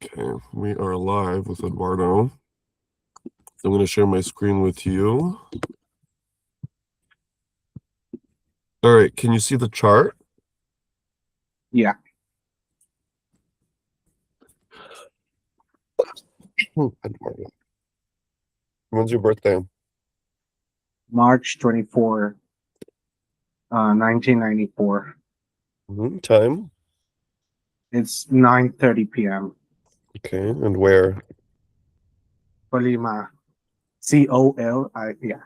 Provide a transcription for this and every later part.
Okay, we are live with Eduardo. I'm going to share my screen with you. All right, can you see the chart? Yeah. Eduardo. When's your birthday? March 24, 1994. Time? It's 9:30 p.m. Okay, and where? Colima. Yeah,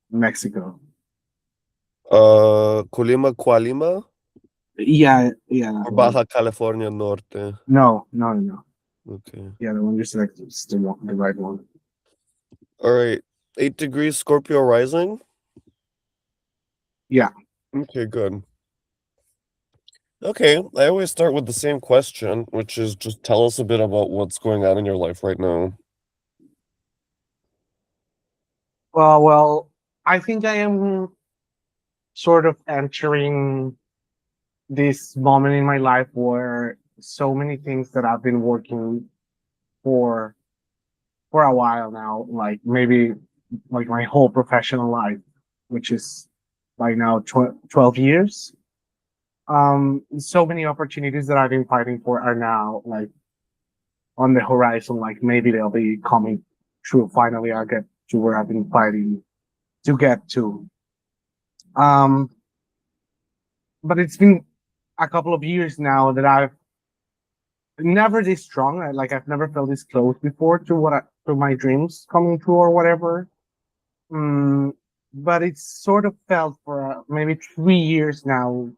Mexico. Colima, Coalima? Yeah. Or Baja California Norte? No. Okay. Yeah, the one you selected is the right one. All right, 8 degrees Scorpio rising? Yeah. Okay, good. Okay, I always start with the same question, which is just tell us a bit about what's going on in your life right now. Well, I think I am sort of entering this moment in my life where so many things that I've been working for for a while now, like maybe like my whole professional life, which is by now 12 years. So many opportunities that I've been fighting for are now like on the horizon. Like maybe they'll be coming true. Finally, I'll get to where I've been fighting to get to. Um, but it's been a couple of years now that I've never this strong. I've never felt this close before to to my dreams coming true or whatever. Mm, but it's sort of felt for maybe 3 years now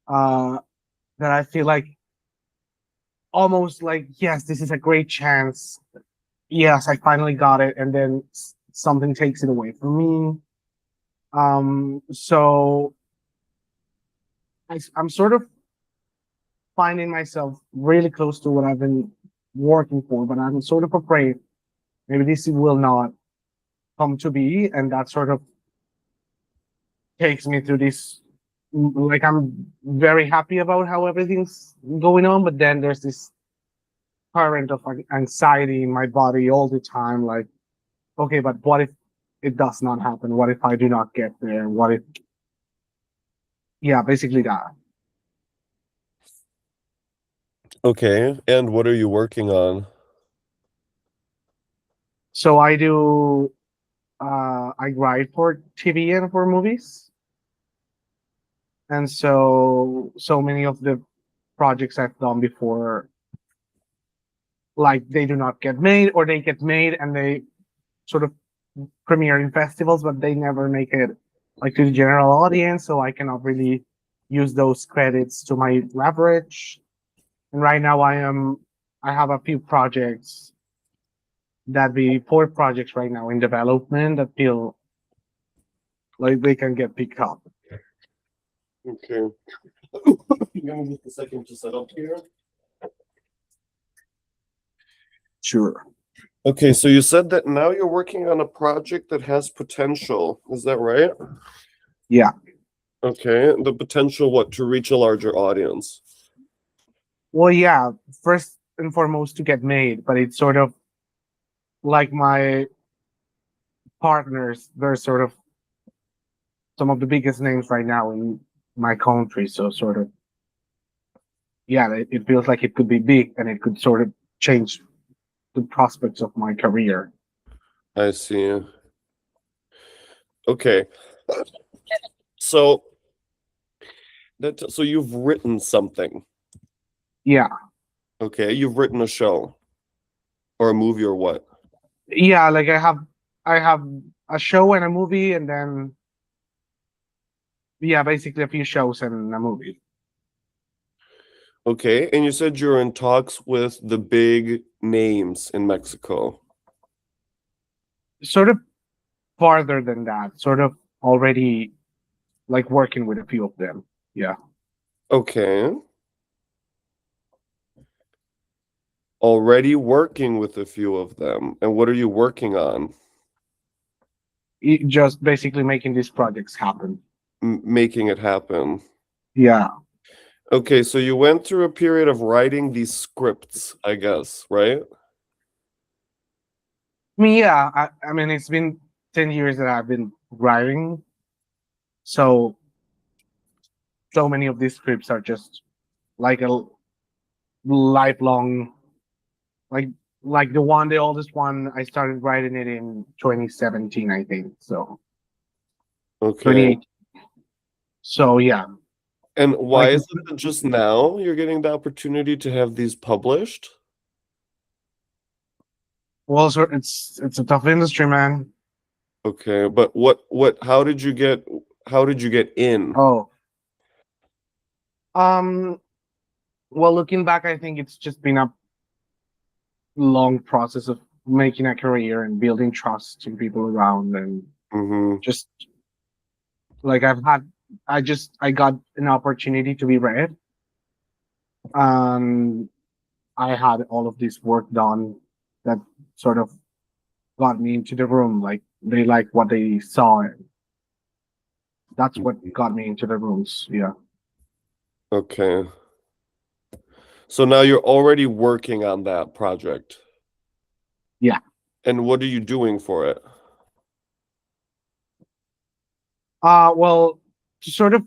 uh, that I feel like almost like, yes, this is a great chance. Yes, I finally got it. And then something takes it away from me. So I'm sort of finding myself really close to what I've been working for, but I'm sort of afraid maybe this will not come to be. And that sort of takes me through this. Like I'm very happy about how everything's going on, but then there's this current of anxiety in my body all the time. Like, okay, but what if it does not happen? What if I do not get there? What if, yeah, basically that. Okay, and what are you working on? So I write for TV and for movies. And so many of the projects I've done before, like they do not get made, or they get made and they sort of premiere in festivals, but they never make it like to the general audience. So I cannot really use those credits to my leverage. And right now I have a few projects that be 4 projects right now in development that feel like they can get picked up. Okay. Give me just a second to set up here. Sure. Okay, so you said that now you're working on a project that has potential. Is that right? Yeah. Okay, the potential what? To reach a larger audience. Well, yeah, first and foremost to get made, but it's sort of like my partners, they're sort of some of the biggest names right now in my country. So sort of, yeah, it feels like it could be big and it could sort of change the prospects of my career. I see. Okay. So so you've written something. Yeah. Okay, you've written a show or a movie or what? Yeah, like I have a show and a movie, and then yeah, basically a few shows and a movie. Okay, and you said you're in talks with the big names in Mexico. Sort of farther than that, sort of already like working with a few of them. Yeah. Okay. Already working with a few of them. And what are you working on? Just basically making these projects happen. Making it happen. Yeah. Okay, so you went through a period of writing these scripts, I guess, right? I mean, yeah, I mean, it's been 10 years that I've been writing. So, so many of these scripts are just like a lifelong, like, like the oldest one, I started writing it in 2017, I think. So, Okay. 28. So, yeah, And why like, is it that just now you're getting the opportunity to have these published? well, so it's a tough industry, man. Okay, but how did you get in? Oh, um, well, looking back, I think it's just been a long process of making a career and building trust in people around, and Mm-hmm. just like I got an opportunity to be read, and I had all of this work done that sort of got me into the room. Like they liked what they saw, and that's what got me into the rooms. Yeah. Okay. So now you're already working on that project. Yeah. And what are you doing for it? Well, to sort of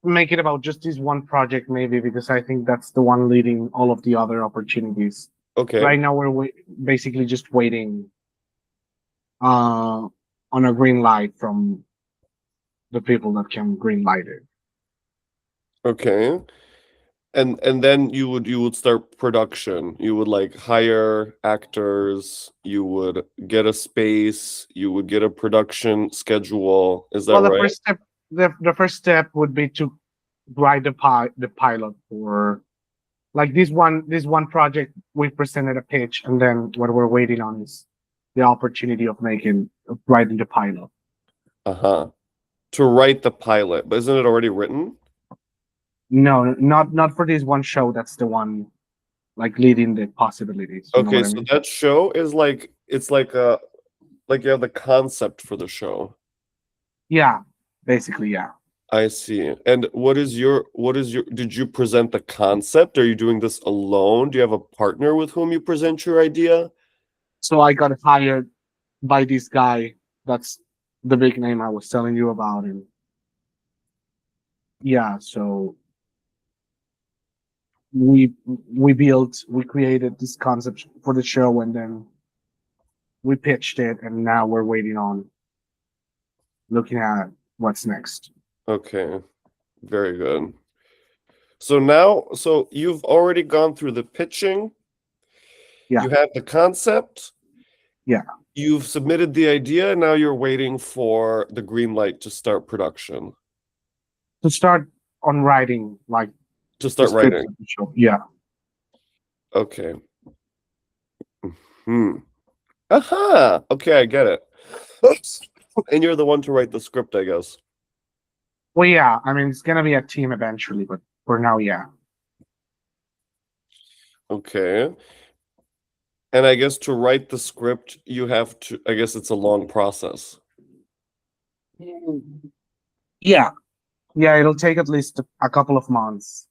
make it about just this one project, maybe, because I think that's the one leading all of the other opportunities. Okay. Right now, we're basically just waiting on a green light from the people that can green light it. Okay. And then you would start production. You would like hire actors, you would get a space, you would get a production schedule. Is that Well, right? the first step would be to write the pilot for like this one project. We presented a pitch, and then what we're waiting on is the opportunity of writing the pilot. Uh-huh. To write the pilot, but isn't it already written? No, not for this one show. That's the one like leading the possibilities. You know Okay, what I so mean? that show is like it's like you have the concept for the show. Yeah, basically, yeah. I see. And did you present the concept? Are you doing this alone? Do you have a partner with whom you present your idea? So I got hired by this guy. That's the big name I was telling you about, and yeah. So we created this concept for the show, and then we pitched it, and now we're waiting on looking at what's next. Okay, very good. So you've already gone through the pitching, Yeah, you have the concept, yeah. you've submitted the idea, and now you're waiting for the green light to start production, To start on writing like to the start script writing. of the show. Yeah. Okay. Hmm. Aha. Okay, I get it. Oops. And you're the one to write the script, I guess. Well, yeah. I mean, it's gonna be a team eventually, but for now, yeah. Okay. And I guess to write the script, I guess it's a long process. Yeah, yeah. It'll take at least a couple of months,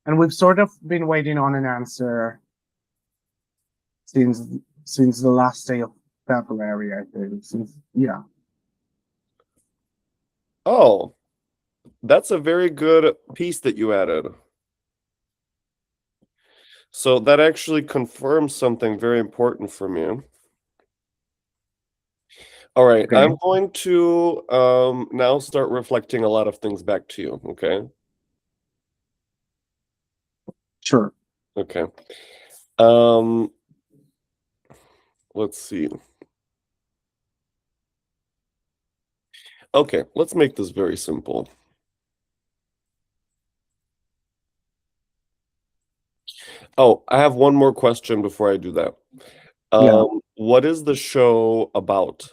and we've sort of been waiting on an answer since since the last day of February, I think. Since yeah. Oh, that's a very good piece that you added. So that actually confirms something very important for me. All right, Okay. I'm going to now start reflecting a lot of things back to you, okay? Sure. Okay. Um, let's see. Okay, let's make this very simple. Oh, I have one more question before I do that. Yeah. What is the show about?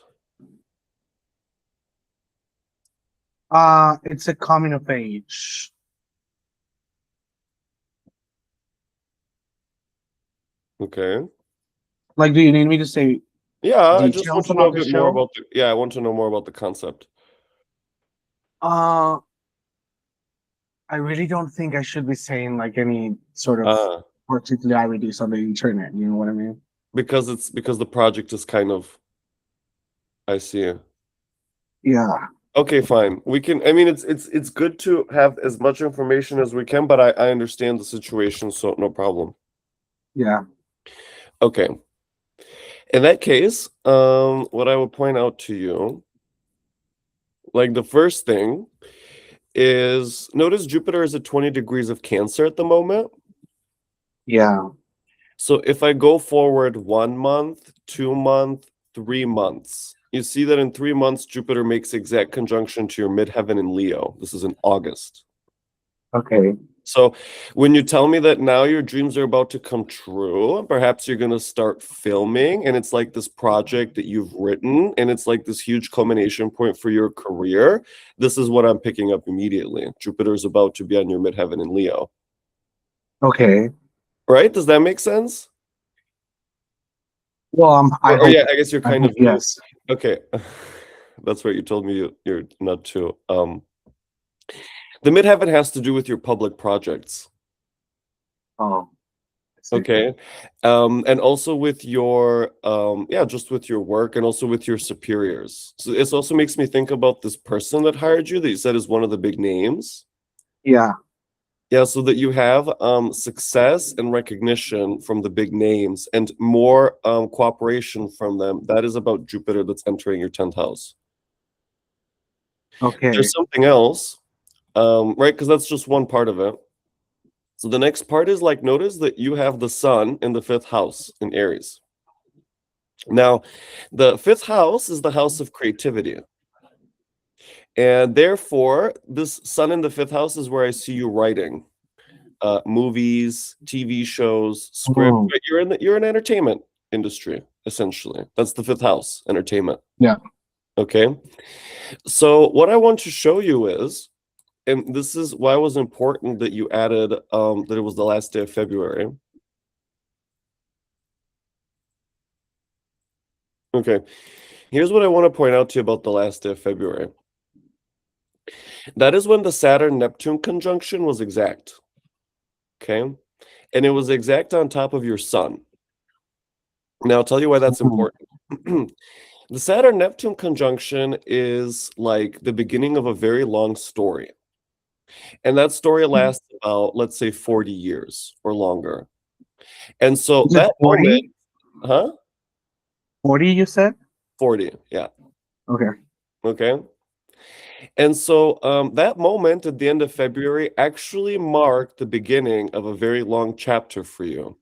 It's a coming of age. Okay. Like, do you need me to say Yeah, I just want details to know a about the bit more show? about I want to know more about the concept. Uh, I really don't think I should be saying like any sort of Uh, particularities on the internet. You know what I mean? because the project is kind of, I see. Yeah, Okay, fine. We can, I mean, it's good to have as much information as we can, but I understand the situation, so no problem. yeah, Okay. In that case, what I would point out to you, like the first thing is notice Jupiter is at 20 degrees of Cancer at the moment. yeah. So if I go forward 1 month, 2 month, 3 months, you see that in 3 months, Jupiter makes exact conjunction to your midheaven in Leo. This is in August. Okay, So when you tell me that now your dreams are about to come true, perhaps you're going to start filming, and it's like this project that you've written, and it's like this huge culmination point for your career. This is what I'm picking up immediately. Jupiter is about to be on your midheaven in Leo. okay. Right? Does that make sense? Well, Or yeah, I guess you're I kind hope of new. yes. Okay. That's right. You told me you're not too. The midheaven has to do with your public projects. Oh, I see. Okay. And also with your yeah, just with your work and also with your superiors. So it also makes me think about this person that hired you that you said is one of the big names. Yeah. Yeah, so that you have success and recognition from the big names and more cooperation from them. That is about Jupiter that's entering your 10th house. Okay. There's something else, right? Because that's just one part of it. So the next part is like notice that you have the sun in the 5th house in Aries. Now, the 5th house is the house of creativity. And therefore, this sun in the 5th house is where I see you writing movies, TV shows, script. Mm, But you're in entertainment industry, essentially. That's the 5th house, entertainment. yeah. Okay. So what I want to show you is, and this is why it was important that you added that it was the last day of February. Okay. Here's what I want to point out to you about the last day of February. That is when the Saturn Neptune conjunction was exact. Okay. And it was exact on top of your sun. Now, I'll tell you why that's Mm, important. The Saturn Neptune conjunction is like the beginning of a very long story. And that story lasts about, let's say, 40 years or longer. And so is it that moment, 40? huh? 40 you said? 40. Yeah. Okay. Okay. And so that moment at the end of February actually marked the beginning of a very long chapter for you.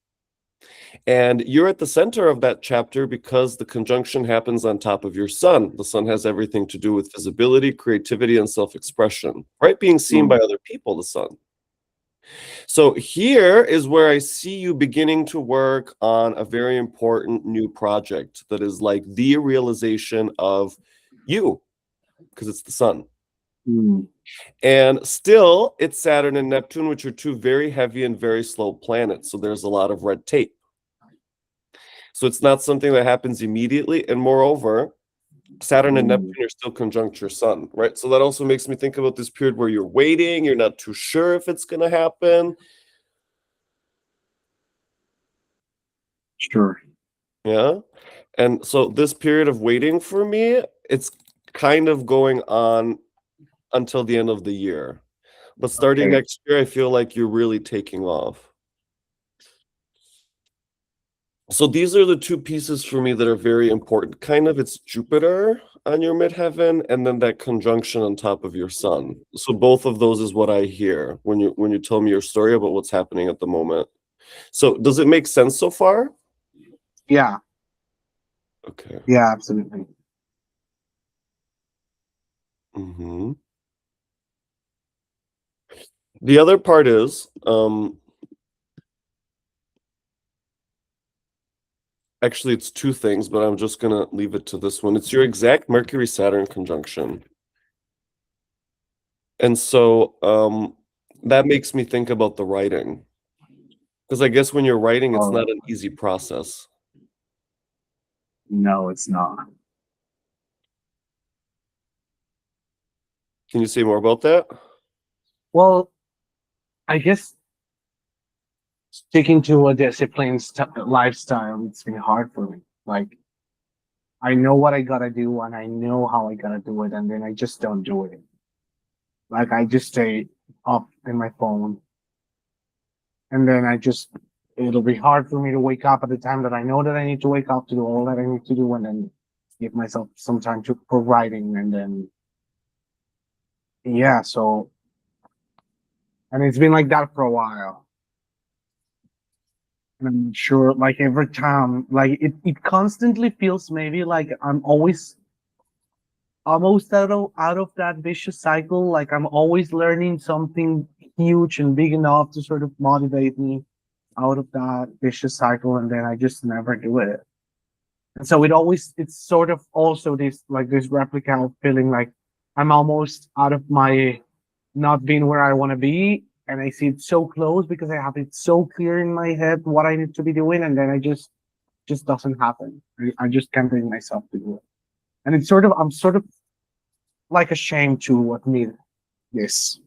And you're at the center of that chapter because the conjunction happens on top of your sun. The sun has everything to do with visibility, creativity, and self expression, right? Being seen by Mm, other people, the sun. So here is where I see you beginning to work on a very important new project that is like the realization of you, because it's the sun. mm, And still, it's Saturn and Neptune, which are two very heavy and very slow planets. So there's a lot of red tape. So it's not something that happens immediately. And moreover, Saturn and mm. Neptune are still conjunct your sun, right? So that also makes me think about this period where you're waiting, you're not too sure if it's going to happen. Sure. Yeah. And so this period of waiting for me, it's kind of going on until the end of the year. But starting Okay. next year, I feel like you're really taking off. So these are the two pieces for me that are very important. Kind of it's Jupiter on your midheaven and then that conjunction on top of your sun. So both of those is what I hear when you tell me your story about what's happening at the moment. So does it make sense so far? Yeah. Okay. Yeah, absolutely. hmm The other part is actually it's two things, but I'm just gonna leave it to this one. It's your exact Mercury Saturn conjunction. And so that makes me think about the writing. Because I guess when you're writing, it's Oh, not an easy process. no, it's not. Can you say more about that? Well, I guess sticking to a disciplined lifestyle, it's been hard for me. Like, I know what I gotta do and I know how I gotta do it, and then I just don't do it. Like, I just stay up in my phone, and then it'll be hard for me to wake up at the time that I know that I need to wake up to do all that I need to do, and then give myself some time for writing, and then, yeah, so, and it's been like that for a while. And I'm sure, like, every time, like, it constantly feels maybe like I'm almost out of that vicious cycle. Like, I'm always learning something huge and big enough to sort of motivate me out of that vicious cycle, and then I just never do it. And so it's sort of also this replica of feeling like I'm almost out of my not being where I want to be, and I see it so close because I have it so clear in my head what I need to be doing, and then I just doesn't happen. I just can't bring myself to do it, and I'm sort of like ashamed to admit this.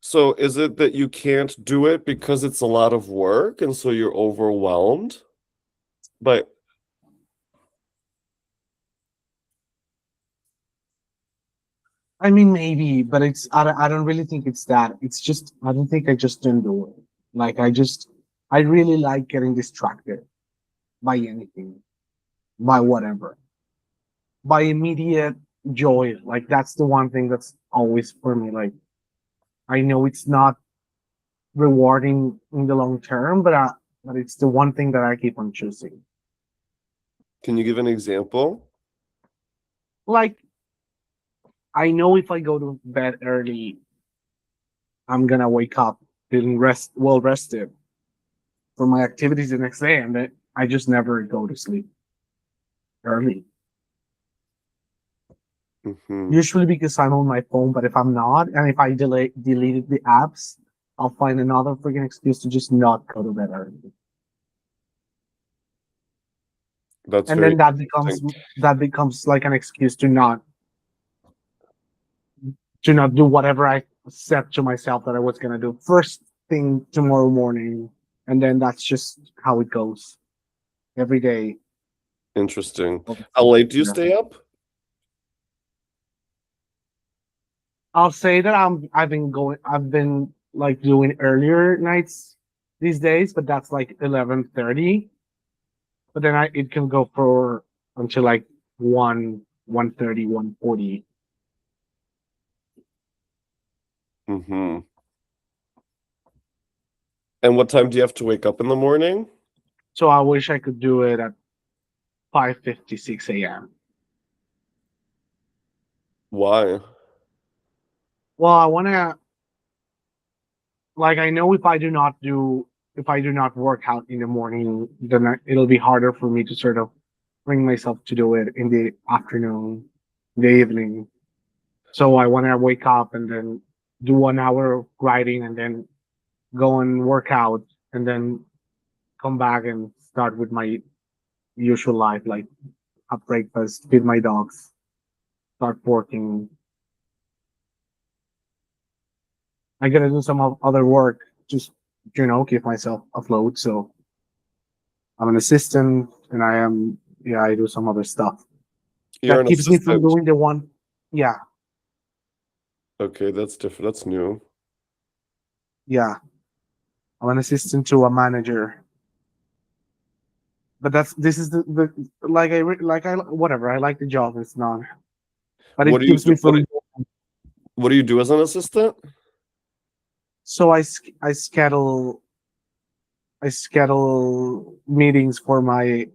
So is it that you can't do it because it's a lot of work and so you're overwhelmed? But I mean, maybe, but I don't really think it's that. It's just I don't think I just don't do it. Like, I really like getting distracted by anything, by whatever, by immediate joy. Like, that's the one thing that's always for me. Like, I know it's not rewarding in the long term, but it's the one thing that I keep on choosing. can you give an example? Like, I know if I go to bed early, I'm gonna wake up feeling well rested for my activities the next day, and then I just never go to sleep early. Hmm. Usually because I'm on my phone, but if I'm not, and if I deleted the apps, I'll find another freaking excuse to just not go to bed early. That's And very then interesting. that becomes like an excuse to not do whatever I said to myself that I was gonna do first thing tomorrow morning. And then that's just how it goes every day. Interesting. How late do you Yeah. stay up? I'll say that I've been like doing earlier nights these days, but that's like 11:30. But then it can go for until like 1:30, 1:40. Hmm. And what time do you have to wake up in the morning? So I wish I could do it at 5:56 a.m. Why? Well, I wanna, like, I know if I do not work out in the morning, then it'll be harder for me to sort of bring myself to do it in the afternoon, the evening. So I want to wake up and then do 1 hour of writing and then go and work out and then come back and start with my usual life, like have breakfast, feed my dogs, start working. I gotta do some other work, just keep myself afloat. So I'm an assistant, and yeah, I do some other stuff You're that an keeps me from assistant. doing the one. Yeah, Okay, that's different. That's new. yeah, I'm an assistant to a manager. But this is the like I whatever, I like the job. It's not, but What it do you keeps do? me from. What do you do as an assistant? So I schedule meetings for my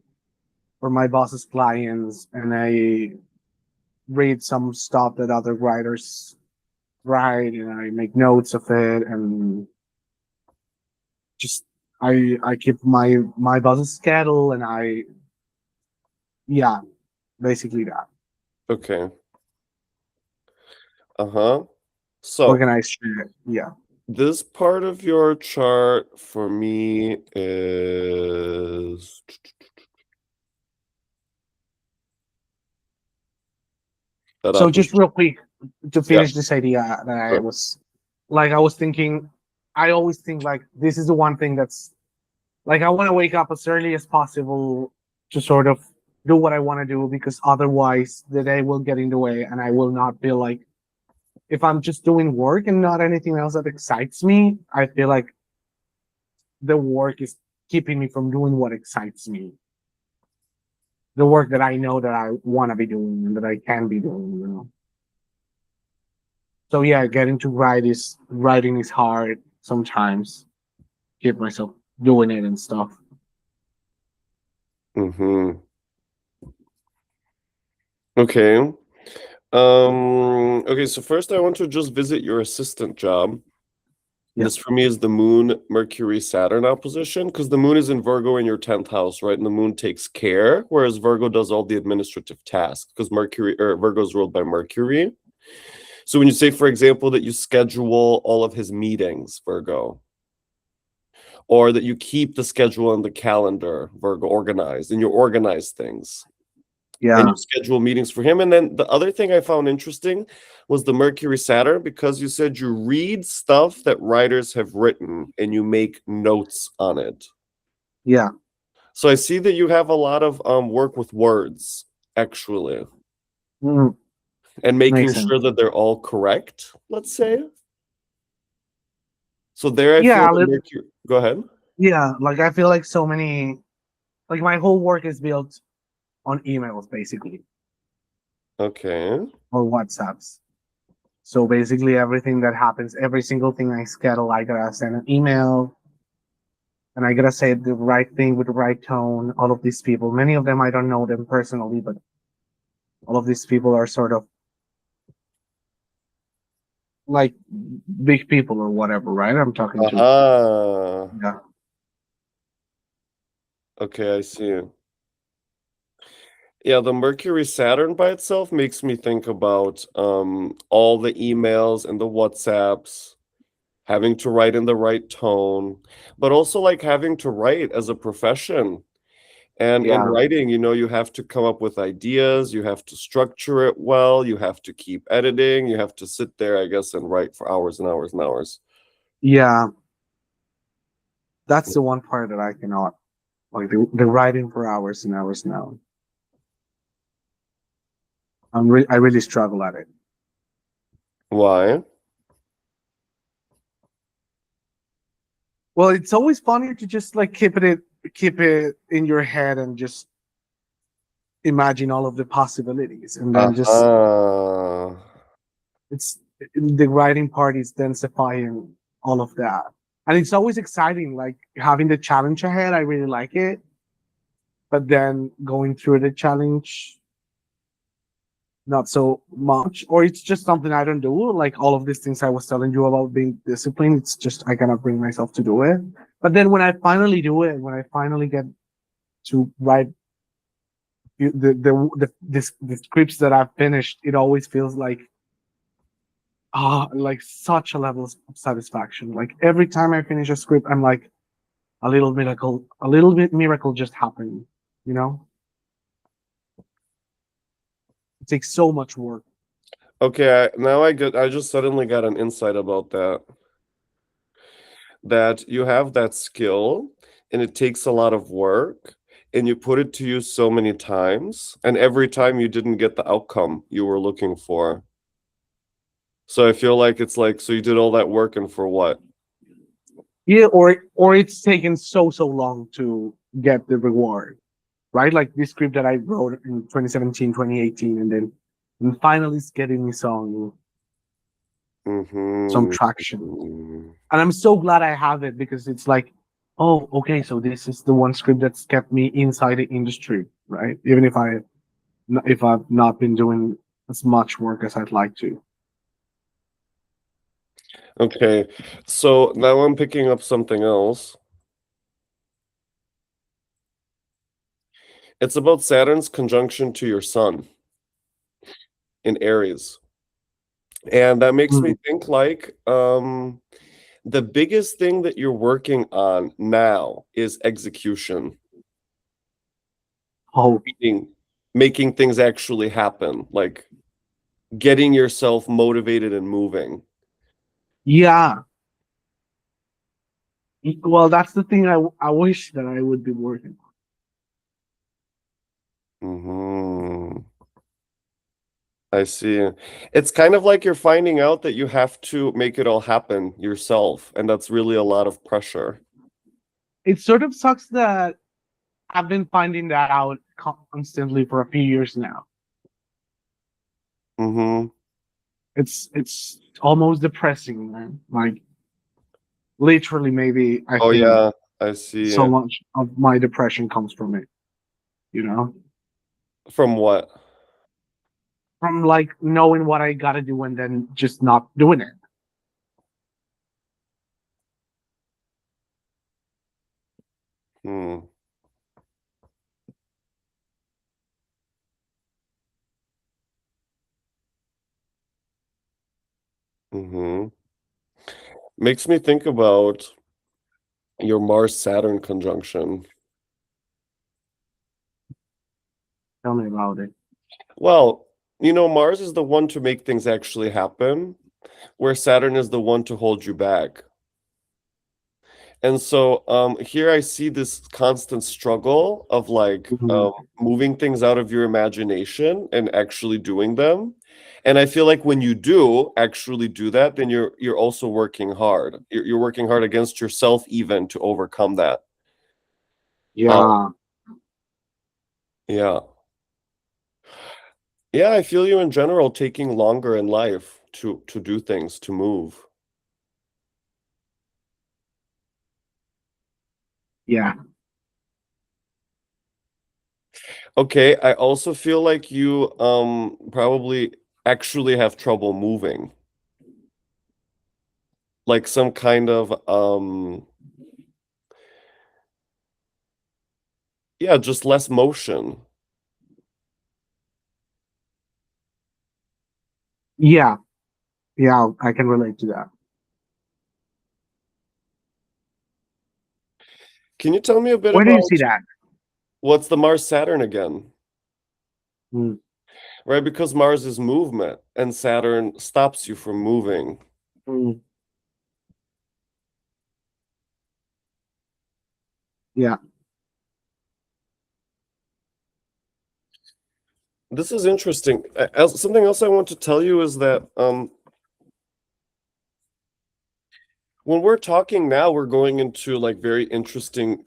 boss's clients, and I read some stuff that other writers write, and I make notes of it, and just I keep my boss's schedule, and yeah, basically that. Okay. Uh-huh. So Organize shit. Yeah. this part of your chart for me is that So I'm just real quick, to Yeah. finish this idea that I Sure. was like, I was thinking, I always think like this is the one thing that's like, I want to wake up as early as possible to sort of do what I want to do, because otherwise the day will get in the way and I will not feel like, if I'm just doing work and not anything else that excites me, I feel like the work is keeping me from doing what excites me. The work that I know that I want to be doing and that I can be doing, you know. So yeah, getting to writing is hard sometimes. Keep myself doing it and stuff. Mm-hmm. Okay. Okay, so first I want to just visit your assistant job. Yeah, This for me is the moon Mercury Saturn opposition, because the moon is in Virgo in your 10th house, right? And the moon takes care, whereas Virgo does all the administrative tasks, because Mercury or Virgo is ruled by Mercury. So when you say, for example, that you schedule all of his meetings, Virgo, or that you keep the schedule on the calendar, Virgo, organized, and you organize things and yeah, you schedule meetings for him. And then the other thing I found interesting was the Mercury Saturn, because you said you read stuff that writers have written and you make notes on it. yeah. So I see that you have a lot of work with words, actually, Mm, and making makes sense. sure that they're all correct, let's say. So there I feel Yeah, the Mercury. Go ahead. yeah. Like I feel like so many, like my whole work is built on emails basically, Okay. or WhatsApps. So basically everything that happens, every single thing I schedule, I gotta send an email and I gotta say the right thing with the right tone. All of these people, many of them I don't know them personally, but all of these people are sort of like big people or whatever, right? I'm talking to. Aha. Yeah. Okay, I see. Yeah, the Mercury Saturn by itself makes me think about all the emails and the WhatsApps, having to write in the right tone, but also like having to write as a profession. And in Yeah. writing, you have to come up with ideas, you have to structure it well, you have to keep editing, you have to sit there, I guess, and write for hours and hours and hours. Yeah. That's the one part that I cannot, like the writing for hours and hours now. I really struggle at it. Why? Well, it's always funny to just like keep it in your head and just imagine all of the possibilities, and then just Uh-huh. it's the writing part is densifying all of that, and it's always exciting, like having the challenge ahead. I really like it, but then going through the challenge, not so much, or it's just something I don't do. Like all of these things I was telling you about being disciplined, it's just I cannot bring myself to do it. But then when I finally do it, when I finally get to write the scripts that I've finished, it always feels like like such a level of satisfaction. Like every time I finish a script, I'm like a little bit miracle just happened. You know, it takes so much work. Okay, I just suddenly got an insight about that. That you have that skill and it takes a lot of work and you put it to use so many times and every time you didn't get the outcome you were looking for. So I feel like it's like, so you did all that work and for what? Yeah, or it's taken so long to get the reward, right? Like this script that I wrote in 2017, 2018, and finally it's getting me some Mm-hmm. traction. And I'm so glad I have it, because it's like, oh, okay, so this is the one script that's kept me inside the industry, right? Even if I've not been doing as much work as I'd like to. Okay, so now I'm picking up something else. It's about Saturn's conjunction to your sun in Aries. And that makes me Mm. think like the biggest thing that you're working on now is execution, Oh, meaning making things actually happen. Like getting yourself motivated and moving. Yeah. Well, that's the thing I wish that I would be working Hmm. I see. It's kind of like you're finding out that you have to make it all happen yourself, and that's really a lot of pressure. It sort of sucks that I've been finding that out constantly for a few years now. Hmm. It's almost depressing, man. Like literally, maybe I Oh think yeah, I see. so much of my depression comes from it. You know, From what? from like knowing what I gotta do and then just not doing it. Hmm. Hmm. Makes me think about your Mars Saturn conjunction. Tell me about it. Well, Mars is the one to make things actually happen, where Saturn is the one to hold you back. And so here I see this constant struggle of like Mhm. moving things out of your imagination and actually doing them. And I feel like when you do actually do that, then you're also working hard. You're working hard against yourself even to overcome that. Um, Yeah. yeah. Yeah, I feel you in general taking longer in life to do things, to move. Yeah. Okay, I also feel like you probably actually have trouble moving. Like some kind of yeah, just less motion. Yeah. Yeah. I can relate to that. Can you tell me a bit Where do you about see that? what's the Mars Saturn again? Mm, Right, because Mars is movement and Saturn stops you from moving. mm, yeah. This is interesting. Something else I want to tell you is that when we're talking now, we're going into like very interesting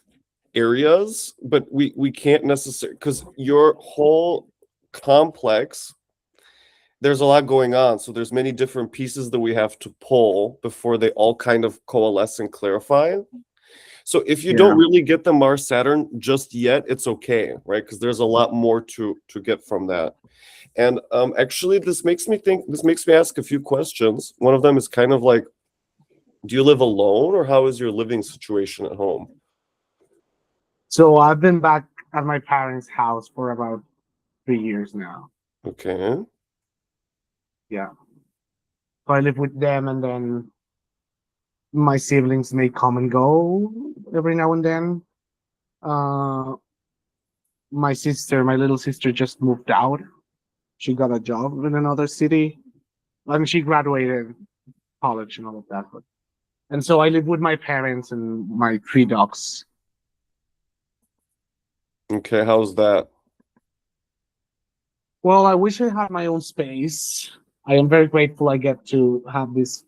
areas, but we can't necessarily because your whole complex, there's a lot going on. So there's many different pieces that we have to pull before they all kind of coalesce and clarify. So if you don't Yeah. really get the Mars Saturn just yet, it's okay, right? Because there's a lot more to get from that. And actually, this makes me ask a few questions. One of them is kind of like, do you live alone or how is your living situation at home? So I've been back at my parents' house for about 3 years now. Okay. Yeah. So I live with them, and then my siblings may come and go every now and then. Uh, my little sister, just moved out. She got a job in another city, and she graduated college and all of that. And so I live with my parents and my three dogs. Okay, how's that? Well, I wish I had my own space. I am very grateful I get to have this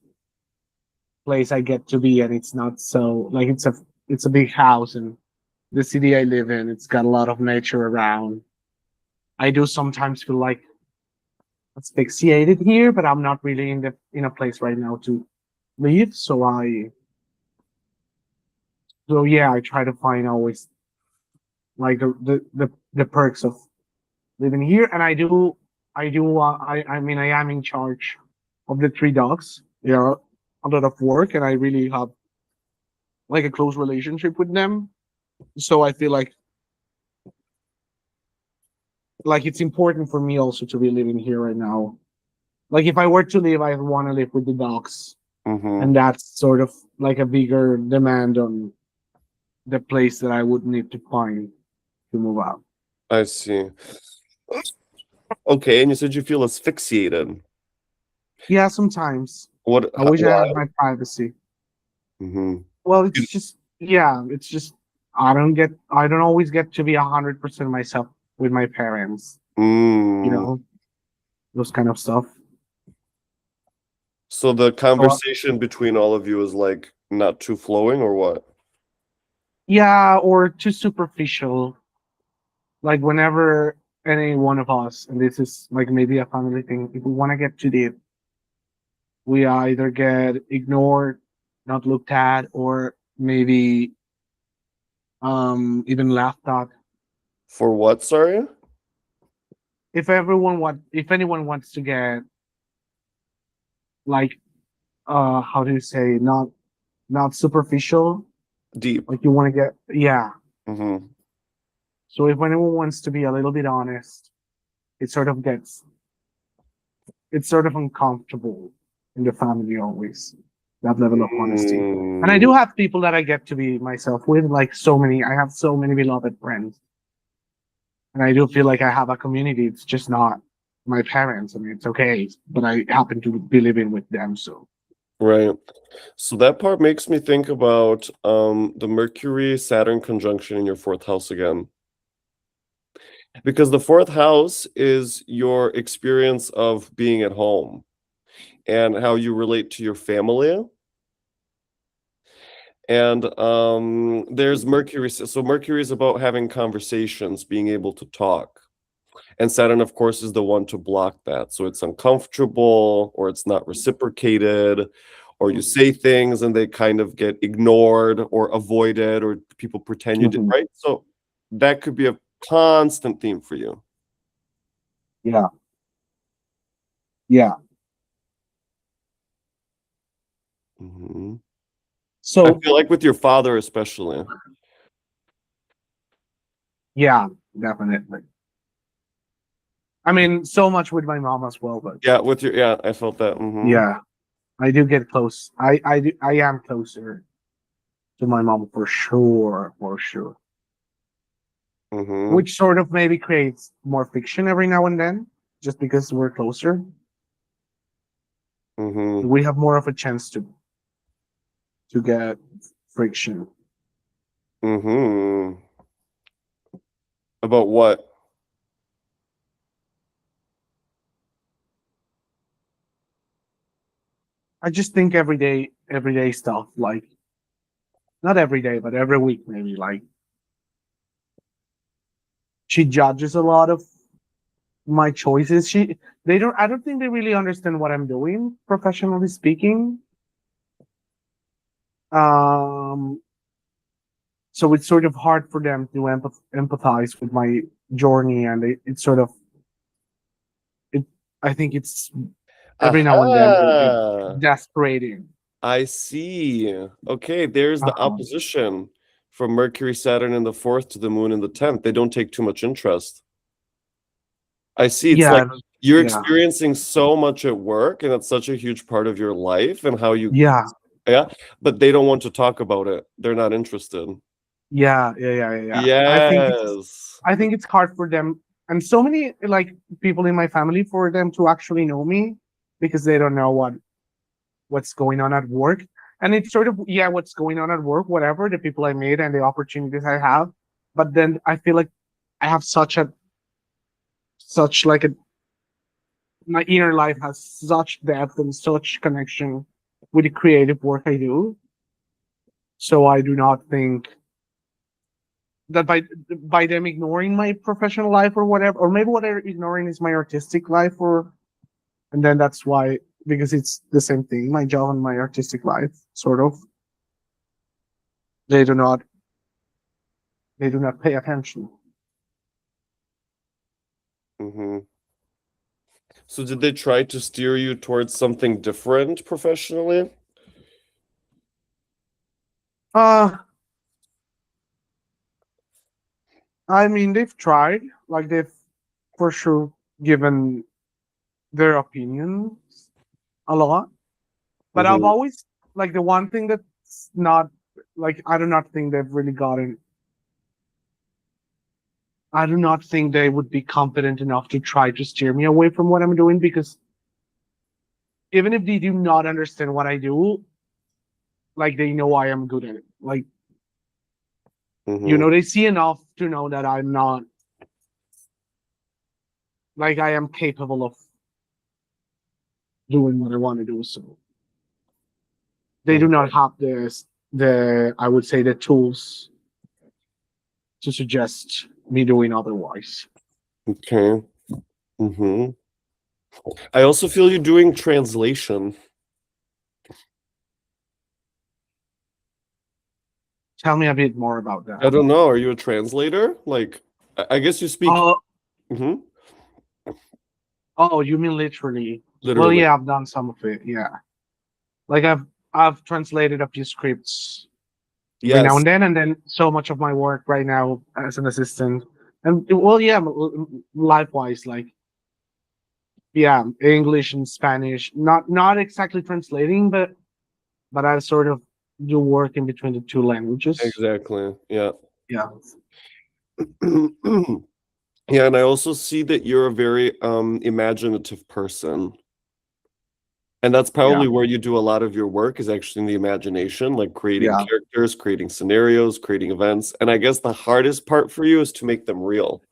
place I get to be, and it's not so like it's a big house, and the city I live in, it's got a lot of nature around. I do sometimes feel like asphyxiated here, but I'm not really in a place right now to leave. So yeah, I try to find always like the perks of living here, and I mean I am in charge of the three dogs. They are a lot of work, and I really have like a close relationship with them. So I feel like it's important for me also to be living here right now. Like if I were to live, I want to live with the dogs, Mm-hmm. and that's sort of like a bigger demand on the place that I would need to find to move out. I see. Okay, and you said you feel asphyxiated. Yeah, sometimes. What? I wish I Why? had my privacy. Mm-hmm. Well, it's just yeah, it's just I don't always get to be 100% myself with my parents. You Mm. know, those kind of stuff. So the So conversation between all of you is like not too flowing, or what? yeah, or too superficial. Like whenever any one of us, and this is like maybe a family thing, if we want to get too deep, we either get ignored, not looked at, or maybe even laughed at. For what? Sorry. If anyone wants to get like how do you say, not superficial, Deep. like you want to get, yeah. Mm-hmm. So if anyone wants to be a little bit honest, it sort of gets it's sort of uncomfortable in the family always, that level of honesty. And I Mm. do have people that I get to be myself with, like I have so many beloved friends, and I do feel like I have a community. It's just not my parents. I mean, it's okay, but I happen to be living with them, so Right. So that part makes me think about the Mercury Saturn conjunction in your fourth house again. Because the fourth house is your experience of being at home and how you relate to your family. And there's Mercury. So Mercury is about having conversations, being able to talk. And Saturn, of course, is the one to block that. So it's uncomfortable, or it's not reciprocated, or you say things and they kind of get ignored or avoided, or people pretend you did, mhm. right? So that could be a constant theme for you. Yeah, yeah. Mhm. I So feel like with your father, especially. yeah, definitely. I mean, so much with my mom as well, but Yeah, with your, yeah, I felt that. Mm-hmm. yeah, I do get close. I am closer to my mom for sure, for sure. Mm-hmm. Which sort of maybe creates more fiction every now and then, just because we're closer. Mm-hmm. We have more of a chance to get friction. Mm-hmm. About what? I just think everyday stuff, like not every day, but every week maybe. Like she judges a lot of my choices. They don't. I don't think they really understand what I'm doing, professionally speaking. Um, so it's sort of hard for them to empathize with my journey, and it's sort of it. I think it's every now and then they get Aha! desperating. I see. Okay, there's the Uh-huh. opposition from Mercury, Saturn in the fourth to the moon in the 10th. They don't take too much interest. I see. It's like Yeah, you're yeah, experiencing so much at work, and it's such a huge part of your life and how you, yeah, yeah, but they don't want to talk about it. They're not interested. yeah. Yes. I think it's hard for them, and so many like people in my family, for them to actually know me, because they don't know what's going on at work. And it's sort of, yeah, what's going on at work, whatever, the people I made and the opportunities I have. But then I feel like I have such like a my inner life has such depth and such connection with the creative work I do. So I do not think that by them ignoring my professional life or whatever, or maybe what they're ignoring is my artistic life, or and then that's why, because it's the same thing, my job and my artistic life, sort of. They do not they do not pay attention. Hmm. So did they try to steer you towards something different professionally? Uh I mean, they've tried, like they've for sure given their opinions a lot, but I've Hmm. always, like, the one thing that's not, like, I do not think they've really gotten I do not think they would be confident enough to try to steer me away from what I'm doing, because even if they do not understand what I do, like they know I am good at it. Like, Mm-hmm. they see enough to know that I'm not, like, I am capable of doing what I want to do. So they do not have the I would say, the tools to suggest me doing otherwise. Okay. Mm-hmm. I also feel you doing translation. Tell me a bit more about I that. don't know. Are you a translator? Like, I guess you speak. Oh, Hmm. oh, you mean literally? Well, Literally. yeah, I've done some of it. Yeah, like I've translated a few scripts every now Yes, and then so much of my work right now as an assistant, and well, yeah, life wise, like, yeah, English and Spanish, not exactly translating, but I sort of do work in between the two languages. exactly. Yeah. Yeah, Yeah, and I also see that you're a very imaginative person. And that's yeah, probably where you do a lot of your work is actually in the imagination, like creating yeah. characters, creating scenarios, creating events. And I guess the hardest part for you is to make them real.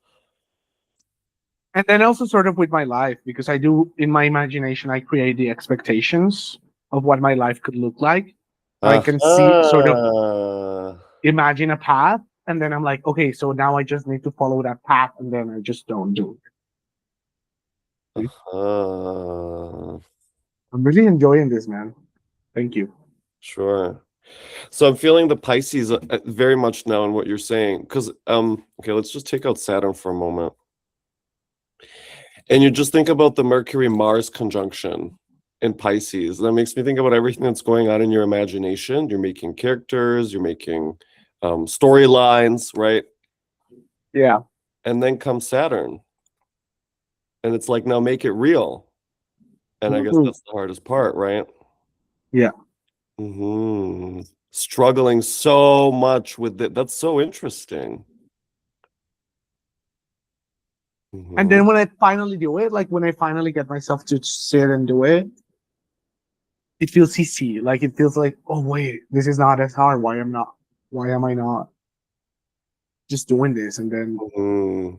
And then also sort of with my life, because I do, in my imagination, I create the expectations of what my life could look like. I can see, sort of Aha. imagine a path, and then I'm like, okay, so now I just need to follow that path, and then I just don't do it. Aha. I'm really enjoying this, man. Thank you. Sure. So I'm feeling the Pisces very much now in what you're saying. Because okay, let's just take out Saturn for a moment. And you just think about the Mercury-Mars conjunction in Pisces. That makes me think about everything that's going on in your imagination. You're making characters, you're making storylines, right? Yeah. And then comes Saturn. And it's like, now make it real. And I guess Mhm. that's the hardest part, right? Yeah. Hmm. Struggling so much with it. That's so interesting. And Hmm. then when I finally do it, like when I finally get myself to sit and do it, it feels easy. Like it feels like, oh wait, this is not as hard. Why am I not just doing this? And then, Hmm.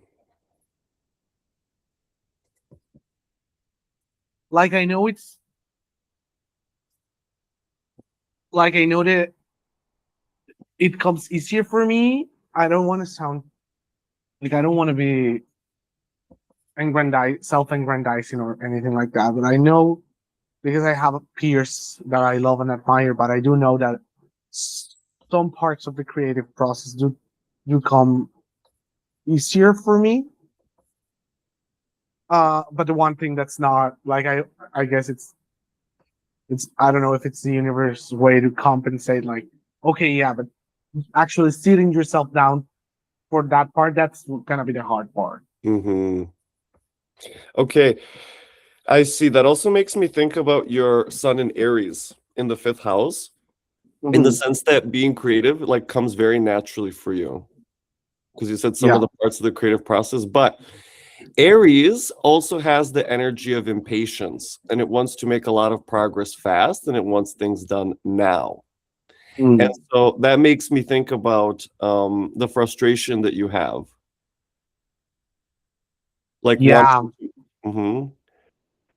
like, I know that it comes easier for me. I don't want to sound like, I don't want to be self-aggrandizing or anything like that. But I know, because I have peers that I love and admire, but I do know that some parts of the creative process do come easier for me. But the one thing that's not, like, I guess it's I don't know if it's the universe way to compensate. Like, okay, yeah, but actually sitting yourself down for that part, that's gonna be the hard part. Hmm. Okay. I see. That also makes me think about your sun in Aries in the fifth house, in the Hmm. sense that being creative like comes very naturally for you. Because you said some of Yeah, the parts of the creative process, but Aries also has the energy of impatience and it wants to make a lot of progress fast and it wants things done now. And mm. so that makes me think about the frustration that you have, like one. Yeah, Mhm.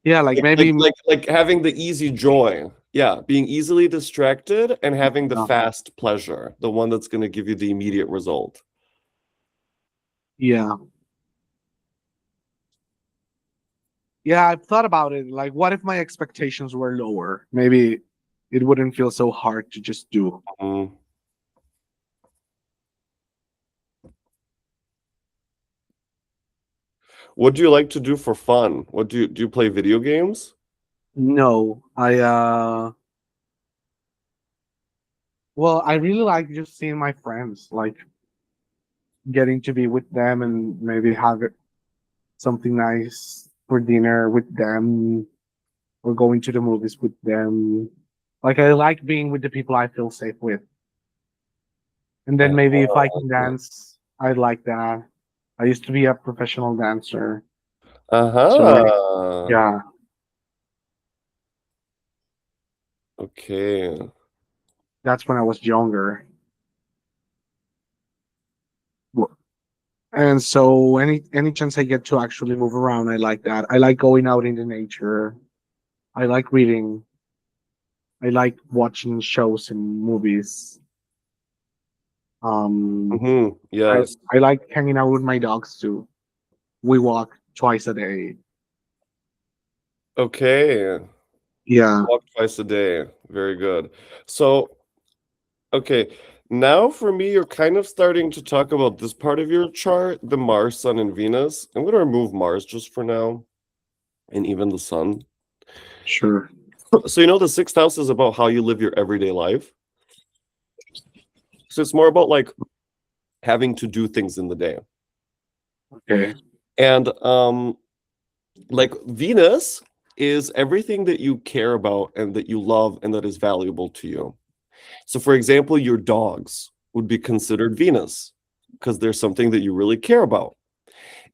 yeah. Like like, like maybe, like like having the easy joy, yeah, being easily distracted and having the uh, fast pleasure, the one that's going to give you the immediate result. yeah, yeah. I've thought about it. Like, what if my expectations were lower? Maybe it wouldn't feel so hard to just do. Mhm. What do you like to do for fun? What do you play video games? No, well, I really like just seeing my friends, like getting to be with them and maybe have something nice for dinner with them, or going to the movies with them. Like, I like being with the people I feel safe with. And then maybe if I can Uh, dance, I like that. I used to be a professional dancer. So Uh-huh. yeah, Okay. that's when I was younger. And so any chance I get to actually move around, I like that. I like going out in the nature. I like reading. I like watching shows and movies. Um, Mm-hmm. I Yes. I like hanging out with my dogs too. We walk twice a day. Okay. Yeah, Walk twice a day. Very good. So, okay. Now for me, you're kind of starting to talk about this part of your chart, the Mars, Sun, and Venus. I'm going to remove Mars just for now, and even the Sun. sure. So, you know, the sixth house is about how you live your everyday life. So it's more about like having to do things in the day. Okay. And like Venus is everything that you care about and that you love and that is valuable to you. So for example, your dogs would be considered Venus because there's something that you really care about.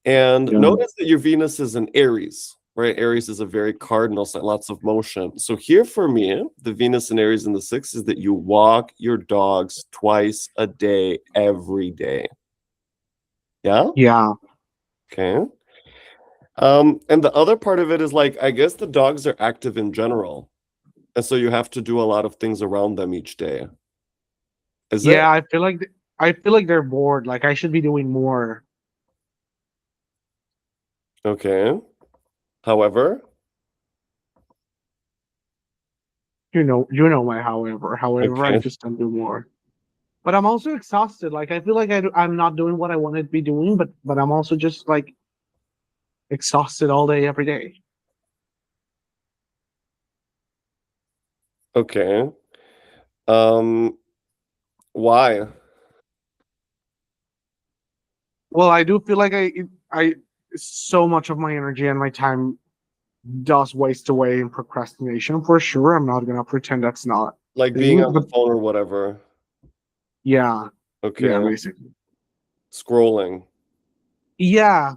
And Yeah. notice that your Venus is in Aries, right? Aries is a very cardinal sign, lots of motion. So here for me, the Venus in Aries in the sixth is that you walk your dogs twice a day, every day. Yeah. Yeah. Okay. And the other part of it is like, I guess the dogs are active in general. And so you have to do a lot of things around them each day. Is it? Yeah, I feel like they're bored. Like I should be doing more. Okay. However, You know my however I okay. just can do more. But I'm also exhausted. Like I feel like I'm not doing what I wanted to be doing, but I'm also just like exhausted all day every day. Okay. Um, why? Well, I do feel like I so much of my energy and my time does waste away in procrastination for sure. I'm not gonna pretend that's not Like a being thing, on the but phone or whatever. yeah, yeah, Okay. basically. Scrolling. Yeah,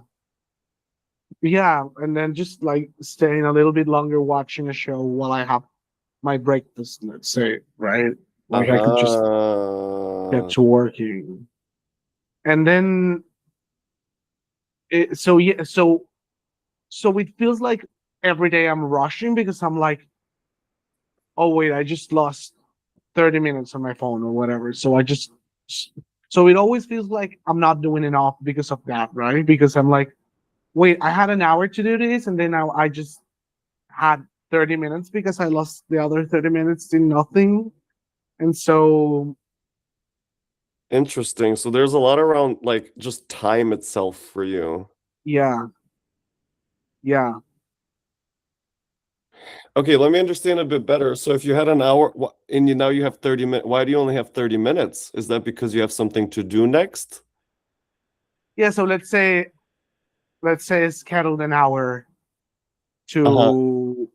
yeah, and then just like staying a little bit longer watching a show while I have my breakfast, let's say, right? Like I could just get Uh-huh. to working. And then so yeah, so it feels like every day I'm rushing because I'm like, oh wait, I just lost 30 minutes on my phone or whatever. So it always feels like I'm not doing enough because of that, right? Because I'm like, wait, I had an hour to do this, and then now I just had 30 minutes because I lost the other 30 minutes in nothing. And so, Interesting. So there's a lot around like just time itself for you. yeah, yeah. Okay, let me understand a bit better. So if you had an hour and now you have 30 minutes, why do you only have 30 minutes? Is that because you have something to do next? Yeah, so let's say it's scheduled an hour Uh-huh. to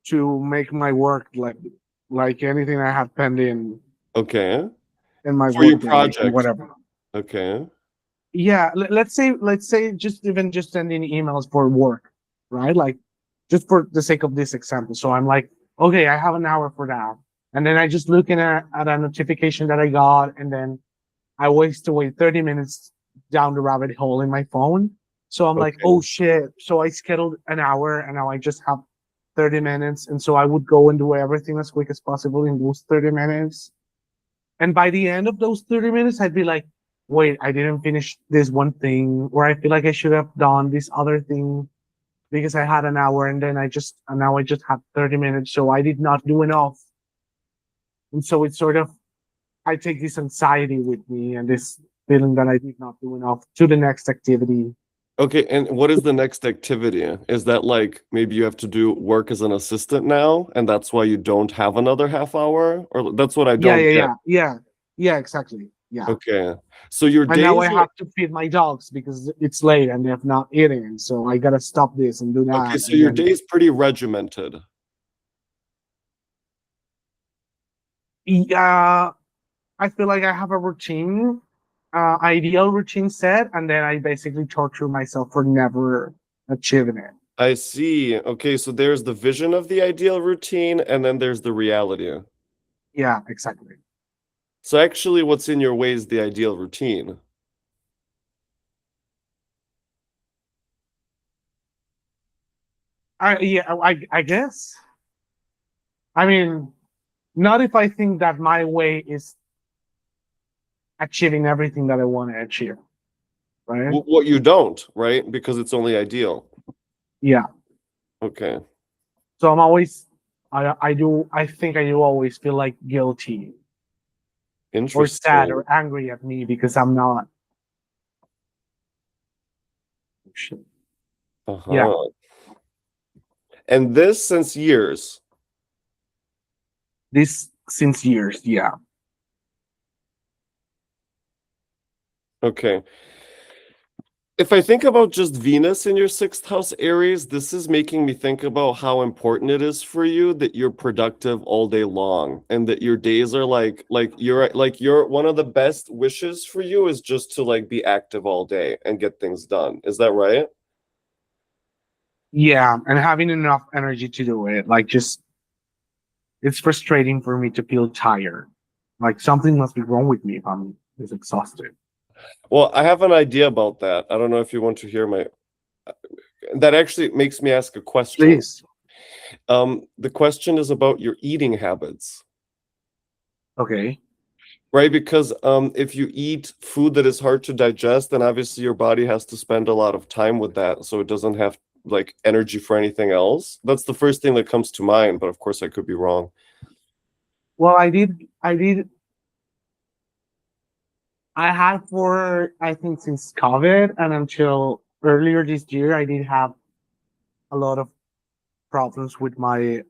to make my work like anything I have pending Okay. in my For your workday or project. whatever. Okay. Yeah, let's say just even just sending emails for work, right? Like just for the sake of this example. So I'm like, okay, I have an hour for that. And then I just looking at a notification that I got, and then I waste away 30 minutes down the rabbit hole in my phone. So I'm like, Okay. oh shit. So I scheduled an hour and now I just have 30 minutes. And so I would go and do everything as quick as possible in those 30 minutes. And by the end of those 30 minutes, I'd be like, wait, I didn't finish this one thing, or I feel like I should have done this other thing because I had an hour and then and now I just had 30 minutes. So I did not do enough. And so it's sort of, I take this anxiety with me and this feeling that I did not do enough to the next activity. Okay, and what is the next activity? Is that like maybe you have to do work as an assistant now, and that's why you don't have another half hour? Or that's what I Yeah, don't yeah, get. yeah, yeah, yeah, exactly. Yeah. Okay. So your And now I days are have to feed my dogs because it's late and they have not eaten. So I gotta stop this and do okay, that. so And your then, day is pretty regimented. yeah, I feel like I have a routine, ideal routine set, and then I basically torture myself for never achieving it. I see. Okay, so there's the vision of the ideal routine, and then there's the reality. Yeah, exactly. So actually, what's in your way is the ideal routine. I guess. I mean, not if I think that my way is achieving everything that I want to achieve, right? What you don't, right? Because it's only ideal. Yeah. Okay. So I'm always, I think I do always feel like guilty or sad Interesting. or angry at me because I'm not. Yeah. Uh-huh. And this since years. This since years. Yeah. Okay. If I think about just Venus in your sixth house, Aries, this is making me think about how important it is for you that you're productive all day long and that your days are like you're one of the best wishes for you is just to like be active all day and get things done. Is that right? Yeah. And having enough energy to do it. Like, just, it's frustrating for me to feel tired. Like, something must be wrong with me if I'm this exhausted. Well, I have an idea about that. I don't know if you want to hear my that actually makes me ask a question. Please. The question is about your eating habits. Okay. Right, because if you eat food that is hard to digest, then obviously your body has to spend a lot of time with that, so it doesn't have like energy for anything else. That's the first thing that comes to mind, but of course I could be wrong. Well, I had for, I think, since COVID and until earlier this year, I did have a lot of problems with my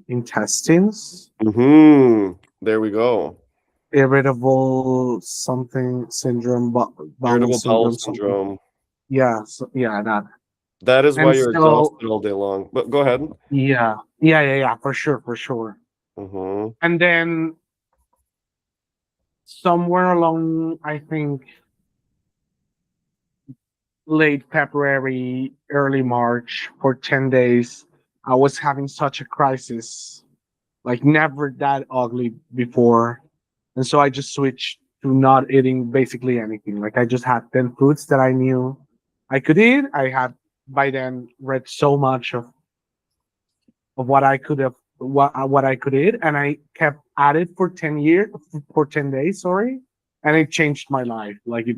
intestines. There we go. Irritable something syndrome, bowel Irritable bowel syndrome, something. syndrome. Yeah, so, yeah, that. That is why And you're so, exhausted all day long. But go ahead. yeah, for sure, for sure. Mm-hmm. And then somewhere along, I think late February, early March, for 10 days, I was having such a crisis, like never that ugly before. And so I just switched to not eating basically anything. Like, I just had 10 foods that I knew I could eat. I had by then read so much of what I could have, what I could eat, and I kept at it for 10 years, for 10 days, sorry, and it changed my life. Like, it